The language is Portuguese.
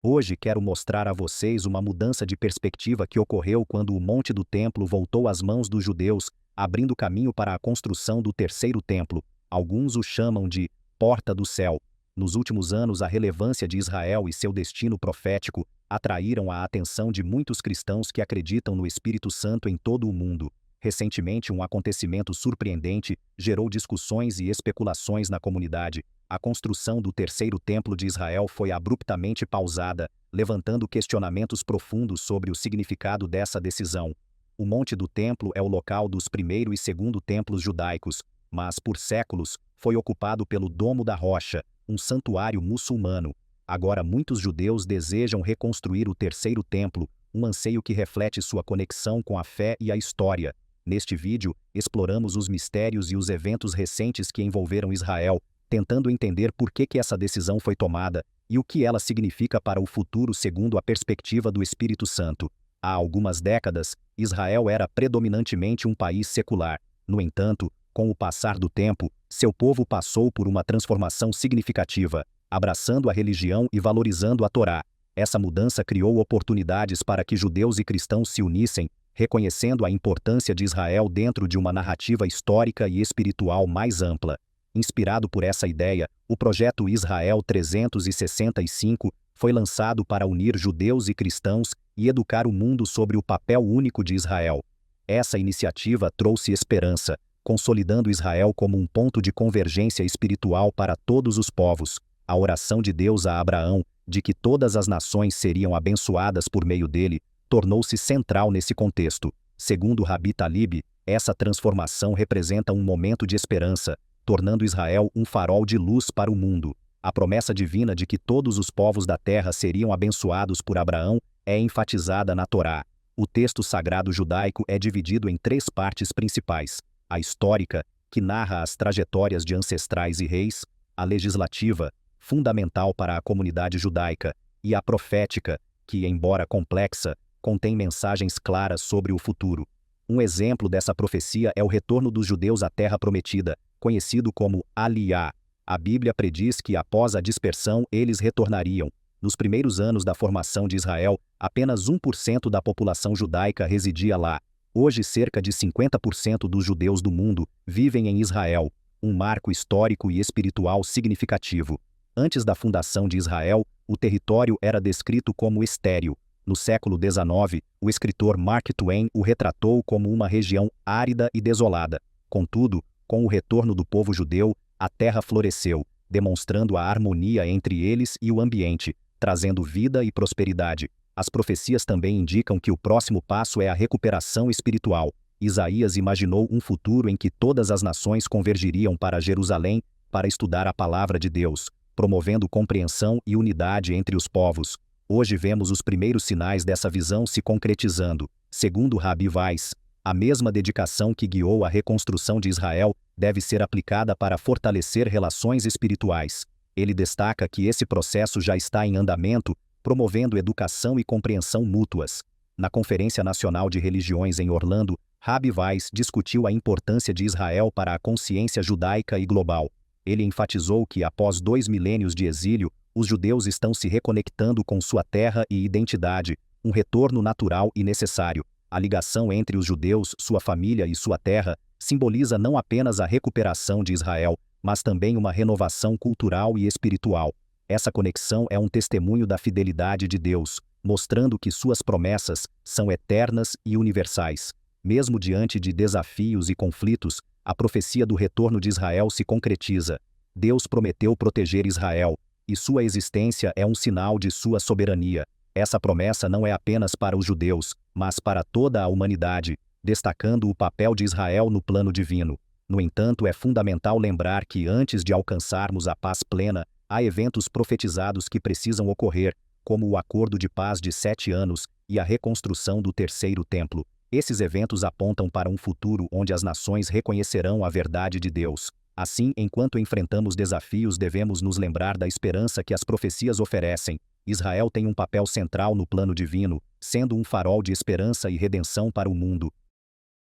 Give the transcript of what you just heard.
Hoje quero mostrar a vocês uma mudança de perspectiva que ocorreu quando o Monte do Templo voltou às mãos dos judeus, abrindo caminho para a construção do terceiro templo. Alguns o chamam de Porta do Céu. Nos últimos anos, a relevância de Israel e seu destino profético atraíram a atenção de muitos cristãos que acreditam no Espírito Santo em todo o mundo. Recentemente, um acontecimento surpreendente gerou discussões e especulações na comunidade. A construção do terceiro templo de Israel foi abruptamente pausada, levantando questionamentos profundos sobre o significado dessa decisão. O Monte do Templo é o local dos primeiro e segundo templos judaicos, mas, por séculos, foi ocupado pelo Domo da Rocha, um santuário muçulmano. Agora muitos judeus desejam reconstruir o terceiro templo, um anseio que reflete sua conexão com a fé e a história. Neste vídeo, exploramos os mistérios e os eventos recentes que envolveram Israel, tentando entender por que essa decisão foi tomada e o que ela significa para o futuro segundo a perspectiva do Espírito Santo. Há algumas décadas, Israel era predominantemente um país secular. No entanto, com o passar do tempo, seu povo passou por uma transformação significativa, abraçando a religião e valorizando a Torá. Essa mudança criou oportunidades para que judeus e cristãos se unissem, reconhecendo a importância de Israel dentro de uma narrativa histórica e espiritual mais ampla. Inspirado por essa ideia, o projeto Israel 365 foi lançado para unir judeus e cristãos e educar o mundo sobre o papel único de Israel. Essa iniciativa trouxe esperança, consolidando Israel como um ponto de convergência espiritual para todos os povos. A oração de Deus a Abraão, de que todas as nações seriam abençoadas por meio dele, tornou-se central nesse contexto. Segundo Rabi Talib, essa transformação representa um momento de esperança, tornando Israel um farol de luz para o mundo. A promessa divina de que todos os povos da terra seriam abençoados por Abraão é enfatizada na Torá. O texto sagrado judaico é dividido em três partes principais: a histórica, que narra as trajetórias de ancestrais e reis; a legislativa, fundamental para a comunidade judaica; e a profética, que, embora complexa, contém mensagens claras sobre o futuro. Um exemplo dessa profecia é o retorno dos judeus à Terra Prometida, conhecido como Aliyá. A Bíblia prediz que após a dispersão eles retornariam. Nos primeiros anos da formação de Israel, apenas 1% da população judaica residia lá. Hoje cerca de 50% dos judeus do mundo vivem em Israel, um marco histórico e espiritual significativo. Antes da fundação de Israel, o território era descrito como estéril. No século XIX, o escritor Mark Twain o retratou como uma região árida e desolada. Contudo, com o retorno do povo judeu, a terra floresceu, demonstrando a harmonia entre eles e o ambiente, trazendo vida e prosperidade. As profecias também indicam que o próximo passo é a recuperação espiritual. Isaías imaginou um futuro em que todas as nações convergiriam para Jerusalém para estudar a palavra de Deus, promovendo compreensão e unidade entre os povos. Hoje vemos os primeiros sinais dessa visão se concretizando. Segundo Rabi Weiss, a mesma dedicação que guiou a reconstrução de Israel deve ser aplicada para fortalecer relações espirituais. Ele destaca que esse processo já está em andamento, promovendo educação e compreensão mútuas. Na Conferência Nacional de Religiões em Orlando, Rabi Weiss discutiu a importância de Israel para a consciência judaica e global. Ele enfatizou que, após 2 milênios de exílio, os judeus estão se reconectando com sua terra e identidade, um retorno natural e necessário. A ligação entre os judeus, sua família e sua terra simboliza não apenas a recuperação de Israel, mas também uma renovação cultural e espiritual. Essa conexão é um testemunho da fidelidade de Deus, mostrando que suas promessas são eternas e universais. Mesmo diante de desafios e conflitos, a profecia do retorno de Israel se concretiza. Deus prometeu proteger Israel, e sua existência é um sinal de sua soberania. Essa promessa não é apenas para os judeus, mas para toda a humanidade, destacando o papel de Israel no plano divino. No entanto, é fundamental lembrar que antes de alcançarmos a paz plena, há eventos profetizados que precisam ocorrer, como o Acordo de Paz de 7 anos e a reconstrução do terceiro templo. Esses eventos apontam para um futuro onde as nações reconhecerão a verdade de Deus. Assim, enquanto enfrentamos desafios, devemos nos lembrar da esperança que as profecias oferecem. Israel tem um papel central no plano divino, sendo um farol de esperança e redenção para o mundo.